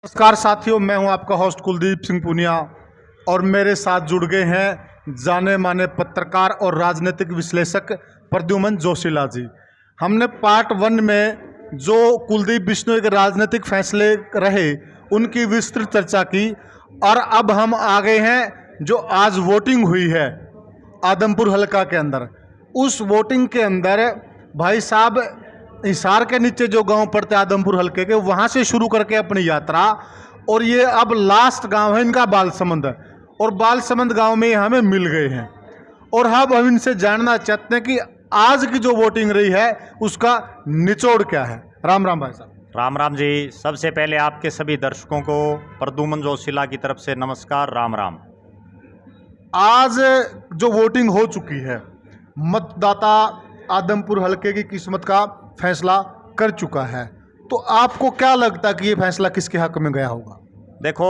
नमस्कार साथियों, मैं हूं आपका होस्ट कुलदीप सिंह पुनिया और मेरे साथ जुड़ गए हैं जाने माने पत्रकार और राजनीतिक विश्लेषक प्रद्युमन जोशीला जी। हमने पार्ट 1 में जो कुलदीप बिश्नोई के राजनीतिक फैसले रहे उनकी विस्तृत चर्चा की और अब हम आ गए हैं जो आज वोटिंग हुई है आदमपुर हलका के अंदर। उस वोटिंग के अंदर भाई साहब हिसार के नीचे जो गांव पड़ते हैं आदमपुर हलके के, वहां से शुरू करके अपनी यात्रा और ये अब लास्ट गांव है इनका बालसमंद, और बालसमंद गांव में हमें मिल गए हैं और अब हम इनसे जानना चाहते हैं कि आज की जो वोटिंग रही है उसका निचोड़ क्या है। राम राम भाई साहब। राम राम जी। सबसे पहले आपके सभी दर्शकों को प्रद्युमन जोशीला की तरफ से नमस्कार, राम राम। आज जो वोटिंग हो चुकी है, मतदाता आदमपुर हलके की किस्मत का फैसला कर चुका है, तो आपको क्या लगता है कि ये फैसला किसके हक में गया होगा? देखो,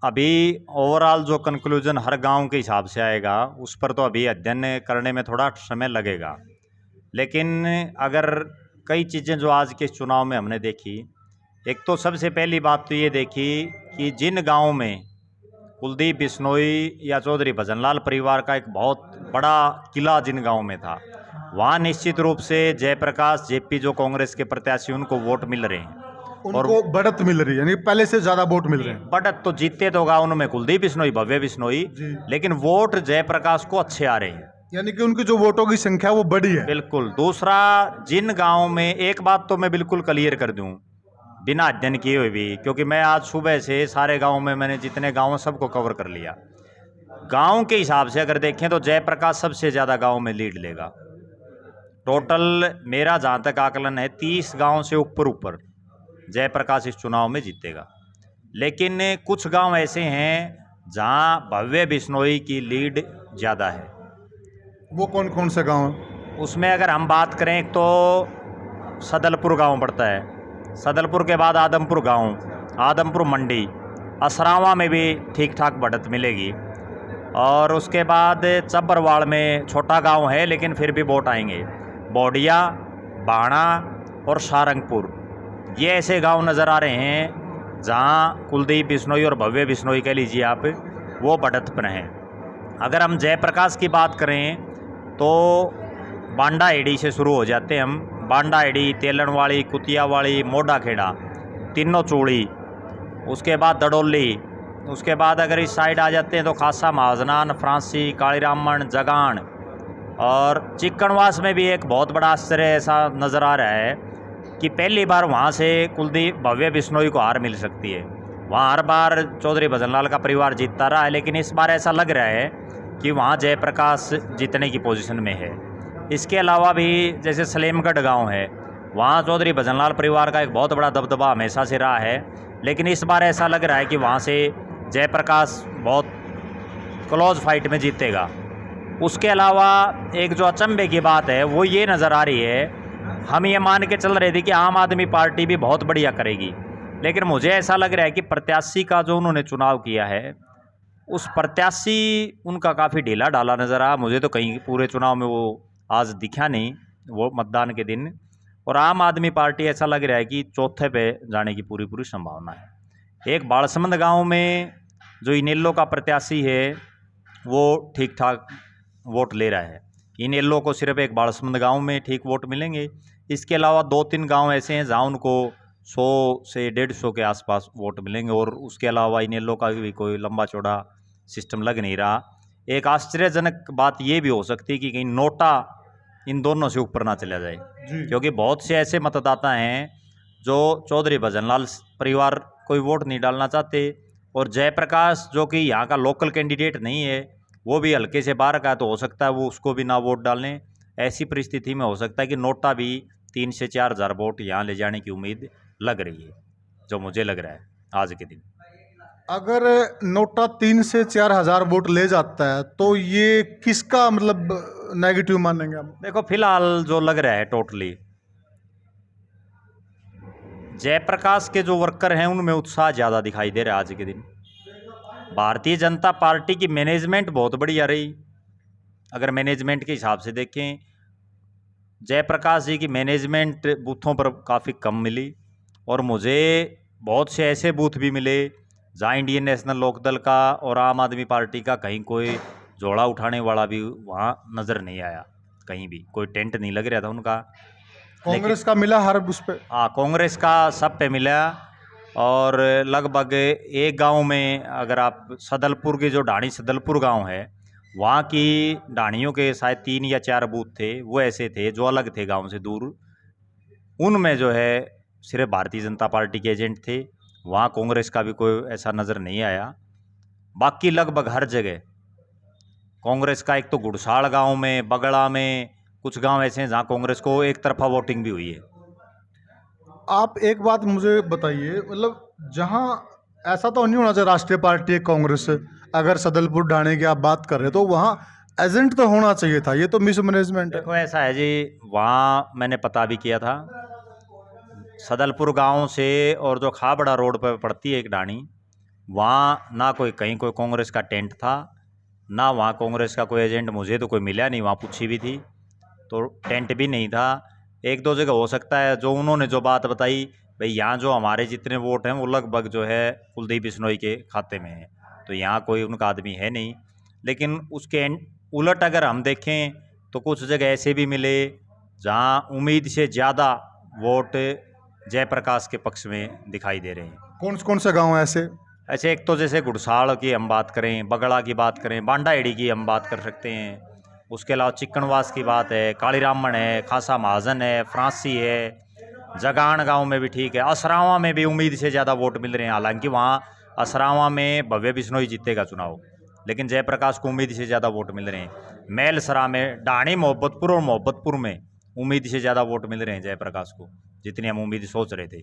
अभी ओवरऑल जो कंक्लूजन हर गांव के हिसाब से आएगा उस पर तो अभी अध्ययन करने में थोड़ा समय लगेगा, लेकिन अगर कई चीज़ें जो आज के इस चुनाव में हमने देखी, एक तो सबसे पहली बात तो ये देखी कि जिन गाँव में कुलदीप बिश्नोई या चौधरी भजनलाल परिवार का एक बहुत बड़ा किला जिन गांव में था, वहाँ निश्चित रूप से जयप्रकाश जेपी जो कांग्रेस के प्रत्याशी उनको वोट मिल रहे हैं। उनको बढ़त मिल रही है, यानी पहले से ज्यादा वोट मिल रहे हैं। बढ़त तो जीतते तो गाँव में कुलदीप बिश्नोई, भव्य बिश्नोई, लेकिन वोट जयप्रकाश को अच्छे आ रहे हैं, यानी कि उनकी जो वोटों की संख्या वो बड़ी है। बिल्कुल। दूसरा, जिन गाँव में, एक बात तो मैं बिल्कुल क्लियर कर दूँ बिना अध्ययन किए हुए भी, क्योंकि मैं आज सुबह से सारे गाँव में मैंने जितने गाँव हैं सबको कवर कर लिया। गांव के हिसाब से अगर देखें तो जयप्रकाश सबसे ज़्यादा गांव में लीड लेगा। टोटल मेरा जहाँ तक आकलन है 30 गांव से ऊपर जयप्रकाश इस चुनाव में जीतेगा। लेकिन कुछ गांव ऐसे हैं जहां भव्य बिश्नोई की लीड ज़्यादा है। वो कौन कौन से गांव हैं? उसमें अगर हम बात करें, एक तो सदलपुर गांव पड़ता है, सदलपुर के बाद आदमपुर गांव, आदमपुर मंडी, असरावा में भी ठीक ठाक बढ़त मिलेगी, और उसके बाद चब्बरवाड़ में छोटा गांव है लेकिन फिर भी वोट आएंगे। बोडिया, बाणा और सारंगपुर, ये ऐसे गांव नज़र आ रहे हैं जहां कुलदीप बिश्नोई और भव्य बिश्नोई कह लीजिए आप, वो बढ़त पर हैं। अगर हम जयप्रकाश की बात करें तो बांडा एडी से शुरू हो जाते हैं हम। बांडा एडी, तेलनवाड़ी, कुतियावाड़ी, मोडा खेड़ा, तीनों चूड़ी, उसके बाद दडोली, उसके बाद अगर इस साइड आ जाते हैं तो खासा, महाजनान, फ्रांसी, कालीरामन, जगान, और चिक्कनवास में भी एक बहुत बड़ा आश्चर्य ऐसा नज़र आ रहा है कि पहली बार वहाँ से कुलदीप भव्य बिश्नोई को हार मिल सकती है। वहाँ हर बार चौधरी भजनलाल का परिवार जीतता रहा है, लेकिन इस बार ऐसा लग रहा है कि वहाँ जयप्रकाश जीतने की पोजीशन में है। इसके अलावा भी जैसे सलेमगढ़ गाँव है, वहाँ चौधरी भजनलाल परिवार का एक बहुत बड़ा दबदबा हमेशा से रहा है, लेकिन इस बार ऐसा लग रहा है कि वहाँ से जयप्रकाश बहुत क्लोज फाइट में जीतेगा। उसके अलावा एक जो अचंभे की बात है वो ये नज़र आ रही है, हम ये मान के चल रहे थे कि आम आदमी पार्टी भी बहुत बढ़िया करेगी, लेकिन मुझे ऐसा लग रहा है कि प्रत्याशी का जो उन्होंने चुनाव किया है उस प्रत्याशी उनका काफ़ी ढीला ढाला नज़र आया। मुझे तो कहीं पूरे चुनाव में वो आज दिखा नहीं, वो मतदान के दिन। और आम आदमी पार्टी ऐसा लग रहा है कि चौथे पे जाने की पूरी पूरी संभावना है। एक बालसमंद गांव में जो इनेलो का प्रत्याशी है वो ठीक ठाक वोट ले रहा है। इनेलो को सिर्फ एक बालसमंद गांव में ठीक वोट मिलेंगे। इसके अलावा 2-3 गांव ऐसे हैं जहां उनको 100 से 150 के आसपास वोट मिलेंगे, और उसके अलावा इनेलो का भी कोई लंबा चौड़ा सिस्टम लग नहीं रहा। एक आश्चर्यजनक बात ये भी हो सकती है कि कहीं नोटा इन दोनों से ऊपर ना चला जाए, क्योंकि बहुत से ऐसे मतदाता हैं जो चौधरी भजनलाल परिवार कोई वोट नहीं डालना चाहते, और जयप्रकाश जो कि यहाँ का लोकल कैंडिडेट नहीं है, वो भी हल्के से बाहर का है, तो हो सकता है वो उसको भी ना वोट डालें। ऐसी परिस्थिति में हो सकता है कि नोटा भी 3 से 4 हज़ार वोट यहाँ ले जाने की उम्मीद लग रही है, जो मुझे लग रहा है आज के दिन। अगर नोटा 3 से 4 हज़ार वोट ले जाता है तो ये किसका मतलब नेगेटिव मानेंगे आप? देखो, फिलहाल जो लग रहा है टोटली जयप्रकाश के जो वर्कर हैं उनमें उत्साह ज़्यादा दिखाई दे रहा है आज के दिन। भारतीय जनता पार्टी की मैनेजमेंट बहुत बढ़िया रही। अगर मैनेजमेंट के हिसाब से देखें, जयप्रकाश जी की मैनेजमेंट बूथों पर काफ़ी कम मिली, और मुझे बहुत से ऐसे बूथ भी मिले जहाँ इंडियन नेशनल लोकदल का और आम आदमी पार्टी का कहीं कोई जोड़ा उठाने वाला भी वहाँ नज़र नहीं आया, कहीं भी कोई टेंट नहीं लग रहा था उनका। कांग्रेस का मिला हर उस पे। हाँ, कांग्रेस का सब पे मिला। और लगभग एक गांव में अगर आप सदलपुर के जो ढाणी सदलपुर गांव है, वहाँ की ढाणियों के शायद 3 या 4 बूथ थे, वो ऐसे थे जो अलग थे गांव से दूर। उनमें जो है सिर्फ भारतीय जनता पार्टी के एजेंट थे, वहाँ कांग्रेस का भी कोई ऐसा नज़र नहीं आया। बाकी लगभग हर जगह कांग्रेस का, एक तो गुड़साड़ गांव में, बगड़ा में, कुछ गांव ऐसे हैं जहाँ कांग्रेस को एक तरफा वोटिंग भी हुई है। आप एक बात मुझे बताइए, मतलब जहाँ ऐसा तो नहीं होना चाहिए राष्ट्रीय पार्टी है कांग्रेस, अगर सदलपुर ढाणे की आप बात कर रहे हैं तो वहाँ एजेंट तो होना चाहिए था, ये तो मिसमैनेजमेंट है। देखो ऐसा है जी, वहाँ मैंने पता भी किया था, सदलपुर गांव से और जो खाबड़ा रोड पर पड़ती है एक ढाणी, वहाँ ना कोई कहीं कोई कांग्रेस का टेंट था, ना वहाँ कांग्रेस का कोई एजेंट, मुझे तो कोई मिला नहीं। वहाँ पूछी भी थी तो टेंट भी नहीं था। एक दो जगह हो सकता है जो उन्होंने जो बात बताई, भाई यहाँ जो हमारे जितने वोट हैं वो लगभग जो है कुलदीप बिश्नोई के खाते में है, तो यहाँ कोई उनका आदमी है नहीं। लेकिन उसके उलट अगर हम देखें तो कुछ जगह ऐसे भी मिले जहाँ उम्मीद से ज़्यादा वोट जयप्रकाश के पक्ष में दिखाई दे रहे हैं। कौन से गांव हैं ऐसे? ऐसे एक तो जैसे गुड़साड़ की हम बात करें, बगड़ा की बात करें, बांडा एड़ी की हम बात कर सकते हैं, उसके अलावा चिक्कनवास की बात है, काली रामन है, खासा महाजन है, फ्रांसी है, जगान गांव में भी ठीक है, असरावा में भी उम्मीद से ज़्यादा वोट मिल रहे हैं। हालांकि वहाँ असरावा में भव्य बिश्नोई जीतेगा चुनाव, लेकिन जयप्रकाश को उम्मीद से ज़्यादा वोट मिल रहे हैं। मेलसरा में, ढाणी, मोहब्बतपुर और मोहब्बतपुर में उम्मीद से ज़्यादा वोट मिल रहे हैं जयप्रकाश को, जितनी हम उम्मीद सोच रहे थे।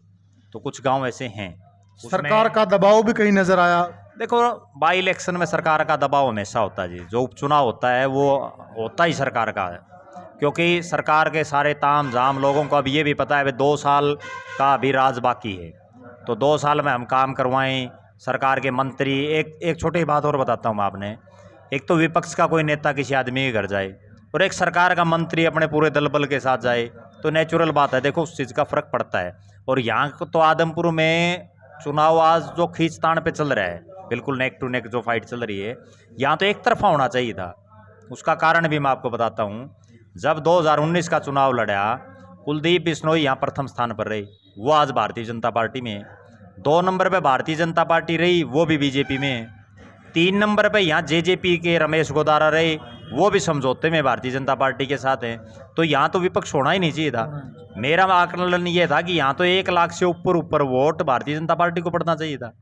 तो कुछ गाँव ऐसे हैं। सरकार का दबाव भी कहीं नजर आया? देखो, बाई इलेक्शन में सरकार का दबाव हमेशा होता है जी, जो उपचुनाव होता है वो होता ही सरकार का है, क्योंकि सरकार के सारे ताम झाम लोगों को अब ये भी पता है भाई 2 साल का अभी राज बाकी है, तो 2 साल में हम काम करवाएं। सरकार के मंत्री, एक छोटी बात और बताता हूँ मैं आपने, एक तो विपक्ष का कोई नेता किसी आदमी के घर जाए और एक सरकार का मंत्री अपने पूरे दल बल के साथ जाए, तो नेचुरल बात है, देखो उस चीज़ का फ़र्क पड़ता है। और यहाँ तो आदमपुर में चुनाव आज जो खींचतान पे चल रहा है, बिल्कुल नेक टू नेक जो फाइट चल रही है, यहाँ तो एक तरफा होना चाहिए था। उसका कारण भी मैं आपको बताता हूँ। जब 2019 का चुनाव लड़ा, कुलदीप बिश्नोई यहाँ प्रथम स्थान पर रही, वो आज भारतीय जनता पार्टी में है। 2 नंबर पे भारतीय जनता पार्टी रही, वो भी बीजेपी में है। 3 नंबर पे यहाँ जेजेपी के रमेश गोदारा रहे, वो भी समझौते में भारतीय जनता पार्टी के साथ हैं। तो यहाँ तो विपक्ष होना ही नहीं चाहिए था। मेरा आकलन ये था कि यहाँ तो 1 लाख से ऊपर वोट भारतीय जनता पार्टी को पड़ना चाहिए था।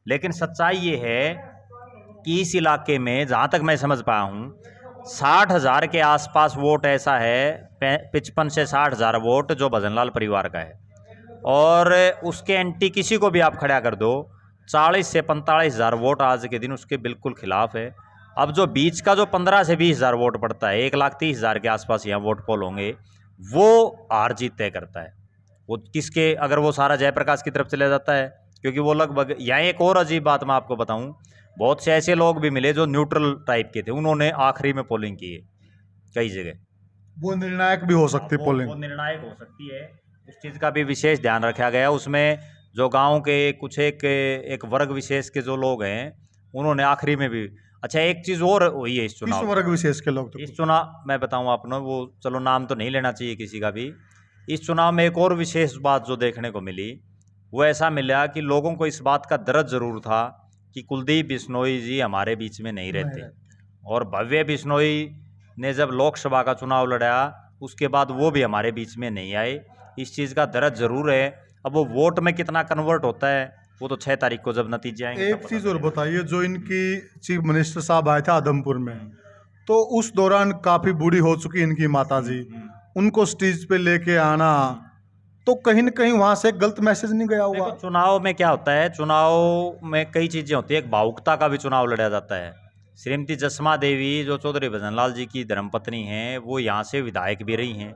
लेकिन सच्चाई ये है कि इस इलाके में जहाँ तक मैं समझ पाया हूँ 60,000 के आसपास वोट ऐसा है, 55 से 60,000 वोट जो भजनलाल परिवार का है, और उसके एंटी किसी को भी आप खड़ा कर दो 40 से 45,000 वोट आज के दिन उसके बिल्कुल खिलाफ है। अब जो बीच का जो 15 से 20,000 वोट पड़ता है, 1,30,000 के आसपास यहाँ वोट पोल होंगे, वो हार जीत तय करता है। वो किसके, अगर वो सारा जयप्रकाश की तरफ चले जाता है, क्योंकि वो लगभग, यहाँ एक और अजीब बात मैं आपको बताऊं, बहुत से ऐसे लोग भी मिले जो न्यूट्रल टाइप के थे, उन्होंने आखिरी में पोलिंग की है कई जगह। वो निर्णायक भी हो सकती है पोलिंग, वो निर्णायक हो सकती है, उस चीज़ का भी विशेष ध्यान रखा गया। उसमें जो गांव के कुछ एक वर्ग विशेष के जो लोग हैं, उन्होंने आखिरी में भी। अच्छा, एक चीज़ और हुई है इस चुनाव, वर्ग विशेष के लोग तो इस चुनाव मैं बताऊं आपने, वो चलो नाम तो नहीं लेना चाहिए किसी का भी। इस चुनाव में एक और विशेष बात जो देखने को मिली, वो ऐसा मिला कि लोगों को इस बात का दर्द ज़रूर था कि कुलदीप बिश्नोई जी हमारे बीच में नहीं रहते, और भव्य बिश्नोई ने जब लोकसभा का चुनाव लड़ा उसके बाद वो भी हमारे बीच में नहीं आए। इस चीज़ का दर्द ज़रूर है। अब वो वोट में कितना कन्वर्ट होता है वो तो 6 तारीख को जब नतीजे आएंगे। एक चीज़ और बताइए, जो इनकी चीफ मिनिस्टर साहब आए थे आदमपुर में, तो उस दौरान काफ़ी बूढ़ी हो चुकी इनकी माता जी, उनको स्टेज पे लेके आना, तो कहीं ना कहीं वहाँ से गलत मैसेज नहीं गया हुआ? चुनाव में क्या होता है, चुनाव में कई चीज़ें होती है, एक भावुकता का भी चुनाव लड़ा जाता है। श्रीमती जसमा देवी जो चौधरी भजनलाल जी की धर्मपत्नी हैं, वो यहाँ से विधायक भी रही हैं,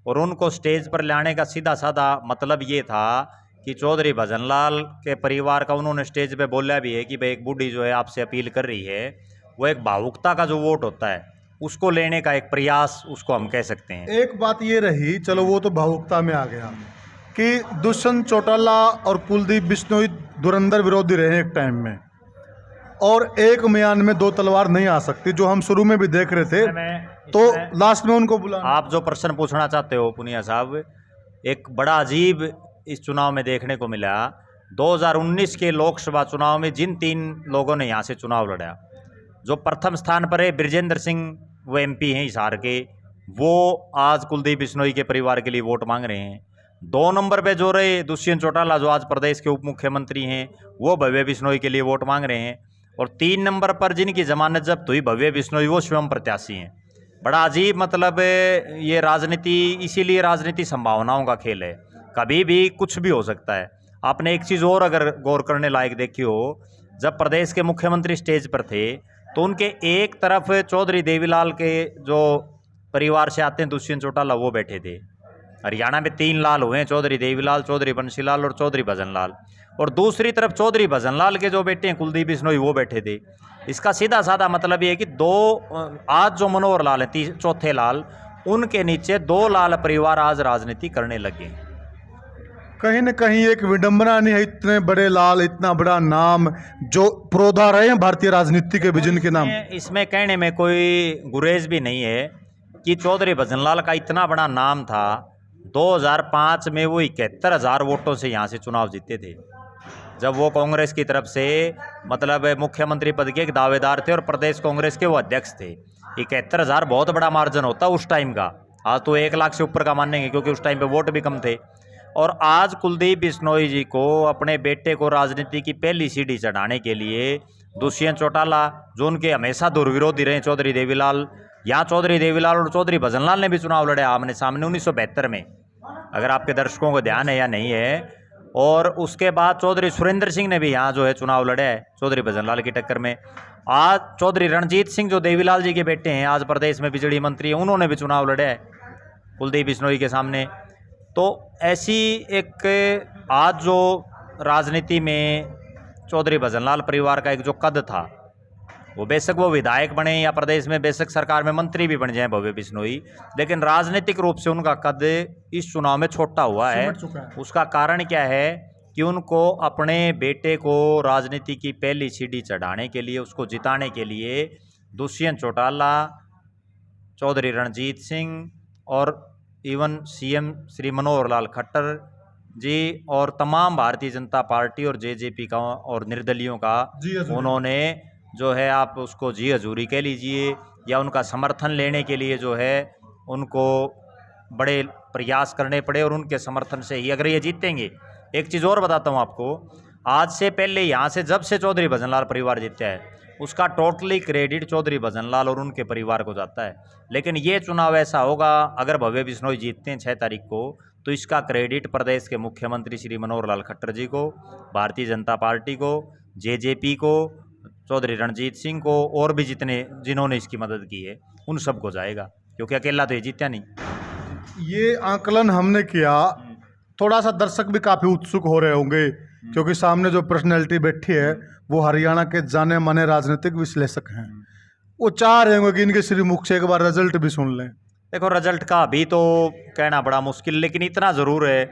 और उनको स्टेज पर लाने का सीधा साधा मतलब ये था कि चौधरी भजनलाल के परिवार का, उन्होंने स्टेज पे बोला भी है कि भाई एक बूढ़ी जो है आपसे अपील कर रही है, वो एक भावुकता का जो वोट होता है उसको लेने का एक प्रयास उसको हम कह सकते हैं। एक बात ये रही, चलो वो तो भावुकता में आ गया, कि दुष्यंत चौटाला और कुलदीप बिश्नोई धुरंधर विरोधी रहे एक टाइम में, और एक म्यान में दो तलवार नहीं आ सकती, जो हम शुरू में भी देख रहे थे। तो लास्ट में उनको बुला, आप जो प्रश्न पूछना चाहते हो पुनिया साहब, एक बड़ा अजीब इस चुनाव में देखने को मिला। 2019 के लोकसभा चुनाव में जिन 3 लोगों ने यहाँ से चुनाव लड़ा, जो प्रथम स्थान पर है ब्रिजेंद्र सिंह, वो MP हैं हिसार के, वो आज कुलदीप बिश्नोई के परिवार के लिए वोट मांग रहे हैं। 2 नंबर पे जो रहे दुष्यंत चौटाला, जो आज प्रदेश के उप मुख्यमंत्री हैं, वो भव्य बिश्नोई के लिए वोट मांग रहे हैं। और 3 नंबर पर जिनकी जमानत जब्त हुई भव्य बिश्नोई, वो स्वयं प्रत्याशी हैं। बड़ा अजीब, मतलब ये राजनीति, इसीलिए राजनीति संभावनाओं का खेल है, कभी भी कुछ भी हो सकता है। आपने एक चीज़ और अगर गौर करने लायक देखी हो, जब प्रदेश के मुख्यमंत्री स्टेज पर थे तो उनके एक तरफ चौधरी देवीलाल के जो परिवार से आते हैं दुष्यंत चौटाला, वो बैठे थे। हरियाणा में 3 लाल हुए हैं, चौधरी देवीलाल, चौधरी बंशीलाल और चौधरी भजनलाल, और दूसरी तरफ चौधरी भजनलाल के जो बेटे हैं कुलदीप बिश्नोई, वो बैठे थे। इसका सीधा साधा मतलब ये है कि आज जो मनोहर लाल है, चौथे लाल, उनके नीचे 2 लाल परिवार आज राजनीति करने लगे। कहीं न कहीं एक विडंबना नहीं है, इतने बड़े लाल, इतना बड़ा नाम जो प्रोधा रहे हैं भारतीय राजनीति के विजन के नाम। इसमें कहने में कोई गुरेज भी नहीं है कि चौधरी भजनलाल का इतना बड़ा नाम था। 2005 में वो 71,000 वोटों से यहाँ से चुनाव जीते थे, जब वो कांग्रेस की तरफ से मतलब मुख्यमंत्री पद के एक दावेदार थे और प्रदेश कांग्रेस के वो अध्यक्ष थे। 71,000 बहुत बड़ा मार्जिन होता उस टाइम का, आज तो 1 लाख से ऊपर का मानेंगे, क्योंकि उस टाइम पे वोट भी कम थे। और आज कुलदीप बिश्नोई जी को, अपने बेटे को राजनीति की पहली सीढ़ी चढ़ाने के लिए दुष्यंत चौटाला, जो उनके हमेशा दुर्विरोधी रहे, चौधरी देवीलाल, यहाँ चौधरी देवीलाल और चौधरी भजनलाल ने भी चुनाव लड़े आमने सामने 1972 में, अगर आपके दर्शकों को ध्यान है या नहीं है। और उसके बाद चौधरी सुरेंद्र सिंह ने भी यहाँ जो है चुनाव लड़े है चौधरी भजनलाल की टक्कर में। आज चौधरी रणजीत सिंह, जो देवीलाल जी के बेटे हैं, आज प्रदेश में बिजली मंत्री हैं, उन्होंने भी चुनाव लड़े है कुलदीप बिश्नोई के सामने। तो ऐसी एक आज जो राजनीति में चौधरी भजनलाल परिवार का एक जो कद था, वो बेशक वो विधायक बने या प्रदेश में बेशक सरकार में मंत्री भी बन जाए भव्य बिश्नोई, लेकिन राजनीतिक रूप से उनका कद इस चुनाव में छोटा हुआ है। उसका कारण क्या है कि उनको अपने बेटे को राजनीति की पहली सीढ़ी चढ़ाने के लिए, उसको जिताने के लिए दुष्यंत चौटाला, चौधरी रणजीत सिंह और इवन CM श्री मनोहर लाल खट्टर जी और तमाम भारतीय जनता पार्टी और JJP का और निर्दलियों का, उन्होंने जो है, आप उसको जी हजूरी कह लीजिए या उनका समर्थन लेने के लिए जो है उनको बड़े प्रयास करने पड़े, और उनके समर्थन से ही अगर ये जीतेंगे। एक चीज़ और बताता हूँ आपको, आज से पहले यहाँ से जब से चौधरी भजनलाल परिवार जीता है, उसका टोटली क्रेडिट चौधरी भजनलाल और उनके परिवार को जाता है। लेकिन ये चुनाव ऐसा होगा, अगर भव्य बिश्नोई जीतते हैं 6 तारीख को, तो इसका क्रेडिट प्रदेश के मुख्यमंत्री श्री मनोहर लाल खट्टर जी को, भारतीय जनता पार्टी को, JJP को, चौधरी रणजीत सिंह को, और भी जिन्होंने इसकी मदद की है, उन सबको जाएगा, क्योंकि अकेला तो ये जीता नहीं। ये आकलन हमने किया, थोड़ा सा दर्शक भी काफ़ी उत्सुक हो रहे होंगे, क्योंकि सामने जो पर्सनैलिटी बैठी है वो हरियाणा के जाने माने राजनीतिक विश्लेषक हैं। वो चाह रहे होंगे कि इनके श्री मुख से एक बार रिजल्ट भी सुन लें। देखो, रिजल्ट का अभी तो कहना बड़ा मुश्किल, लेकिन इतना ज़रूर है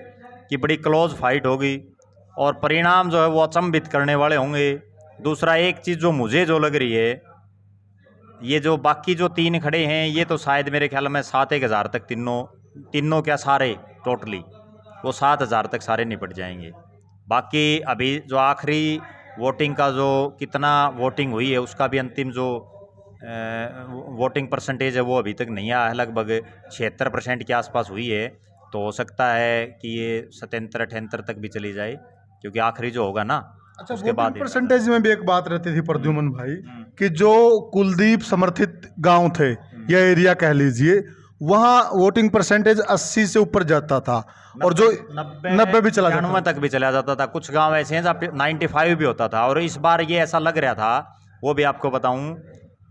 कि बड़ी क्लोज फाइट होगी और परिणाम जो है वो अचंभित करने वाले होंगे। दूसरा, एक चीज़ जो मुझे जो लग रही है, ये जो बाकी जो 3 खड़े हैं, ये तो शायद मेरे ख्याल में 7-1 हज़ार तक तीनों क्या सारे टोटली वो 7,000 तक सारे निपट जाएंगे। बाकी अभी जो आखिरी वोटिंग का जो कितना वोटिंग हुई है, उसका भी अंतिम जो वोटिंग परसेंटेज है वो अभी तक नहीं आया है, लगभग 76% के आसपास हुई है। तो हो सकता है कि ये 77-78 तक भी चली जाए, क्योंकि आखिरी जो होगा ना, अच्छा, उसके बाद परसेंटेज में भी एक बात रहती थी प्रद्युमन भाई, कि जो कुलदीप समर्थित गांव थे या एरिया कह लीजिए, वहाँ वोटिंग परसेंटेज 80 से ऊपर जाता था, और जो 90 भी चला जाता तक भी चला जाता था। कुछ गांव ऐसे हैं जहाँ 95 भी होता था। और इस बार ये ऐसा लग रहा था, वो भी आपको बताऊं,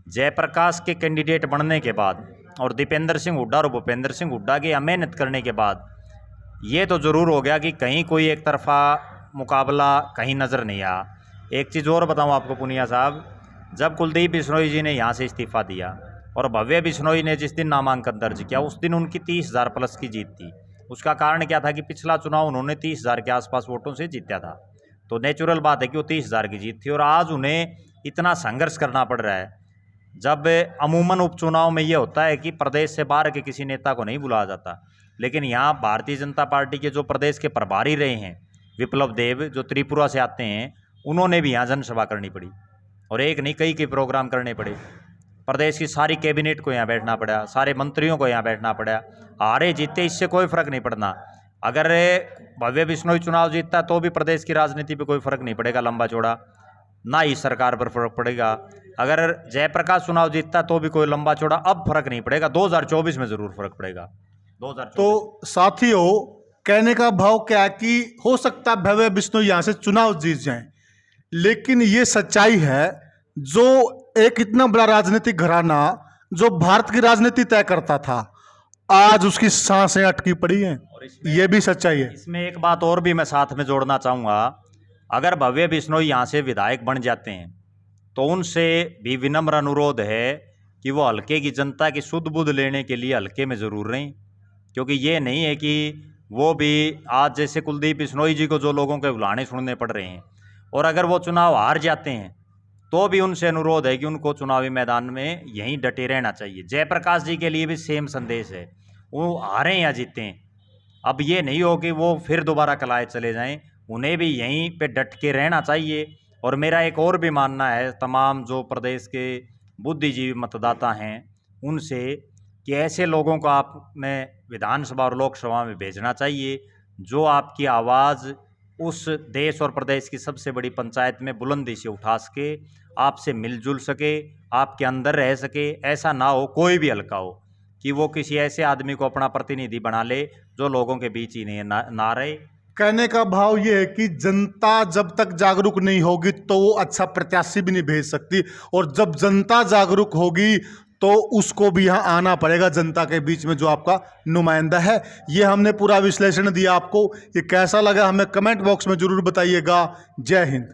जयप्रकाश के कैंडिडेट बनने के बाद और दीपेंद्र सिंह हुड्डा और भूपेंद्र सिंह हुड्डा की मेहनत करने के बाद ये तो ज़रूर हो गया कि कहीं कोई एक तरफा मुकाबला कहीं नज़र नहीं आया। एक चीज़ और बताऊं आपको पुनिया साहब, जब कुलदीप बिश्नोई जी ने यहाँ से इस्तीफ़ा दिया और भव्य बिश्नोई ने जिस दिन नामांकन दर्ज किया, उस दिन उनकी 30,000 प्लस की जीत थी। उसका कारण क्या था कि पिछला चुनाव उन्होंने 30,000 के आसपास वोटों से जीता था, तो नेचुरल बात है कि वो 30,000 की जीत थी। और आज उन्हें इतना संघर्ष करना पड़ रहा है, जब अमूमन उपचुनाव में ये होता है कि प्रदेश से बाहर के किसी नेता को नहीं बुलाया जाता, लेकिन यहाँ भारतीय जनता पार्टी के जो प्रदेश के प्रभारी रहे हैं विप्लव देव, जो त्रिपुरा से आते हैं, उन्होंने भी यहाँ जनसभा करनी पड़ी और एक नहीं कई प्रोग्राम करने पड़े। प्रदेश की सारी कैबिनेट को यहाँ बैठना पड़ा, सारे मंत्रियों को यहाँ बैठना पड़ा। हारे जीते इससे कोई फर्क नहीं पड़ना। अगर भव्य बिश्नोई चुनाव जीतता तो भी प्रदेश की राजनीति पे कोई फर्क नहीं पड़ेगा लंबा चौड़ा, ना ही सरकार पर फर्क पड़ेगा। अगर जयप्रकाश चुनाव जीतता तो भी कोई लंबा चौड़ा अब फर्क नहीं पड़ेगा, 2024 में जरूर फर्क पड़ेगा। 2024 तो साथियों, कहने का भाव क्या है कि हो सकता है भव्य बिश्नोई यहाँ से चुनाव जीत जाएं, लेकिन ये सच्चाई है जो एक इतना बड़ा राजनीतिक घराना जो भारत की राजनीति तय करता था, आज उसकी सांसें अटकी पड़ी हैं। ये भी सच्चाई है। इसमें एक बात और भी मैं साथ में जोड़ना चाहूँगा, अगर भव्य बिश्नोई यहाँ से विधायक बन जाते हैं तो उनसे भी विनम्र अनुरोध है कि वो हल्के की जनता की सुध बुध लेने के लिए हल्के में ज़रूर रहें, क्योंकि ये नहीं है कि वो भी आज जैसे कुलदीप बिश्नोई जी को जो लोगों के बुलाने सुनने पड़ रहे हैं, और अगर वो चुनाव हार जाते हैं तो भी उनसे अनुरोध है कि उनको चुनावी मैदान में यहीं डटे रहना चाहिए। जयप्रकाश जी के लिए भी सेम संदेश है, वो हारें या जीतें, अब ये नहीं हो कि वो फिर दोबारा कलाए चले जाएं, उन्हें भी यहीं पे डट के रहना चाहिए। और मेरा एक और भी मानना है तमाम जो प्रदेश के बुद्धिजीवी मतदाता हैं उनसे, कि ऐसे लोगों को आपने विधानसभा और लोकसभा में भेजना चाहिए जो आपकी आवाज़ उस देश और प्रदेश की सबसे बड़ी पंचायत में बुलंदी से उठा सके, आपसे मिलजुल सके, आपके अंदर रह सके। ऐसा ना हो कोई भी हल्का हो कि वो किसी ऐसे आदमी को अपना प्रतिनिधि बना ले जो लोगों के बीच ही नहीं ना रहे। कहने का भाव ये है कि जनता जब तक जागरूक नहीं होगी तो वो अच्छा प्रत्याशी भी नहीं भेज सकती, और जब जनता जागरूक होगी तो उसको भी यहाँ आना पड़ेगा जनता के बीच में जो आपका नुमाइंदा है। ये हमने पूरा विश्लेषण दिया आपको, ये कैसा लगा हमें कमेंट बॉक्स में जरूर बताइएगा। जय हिंद।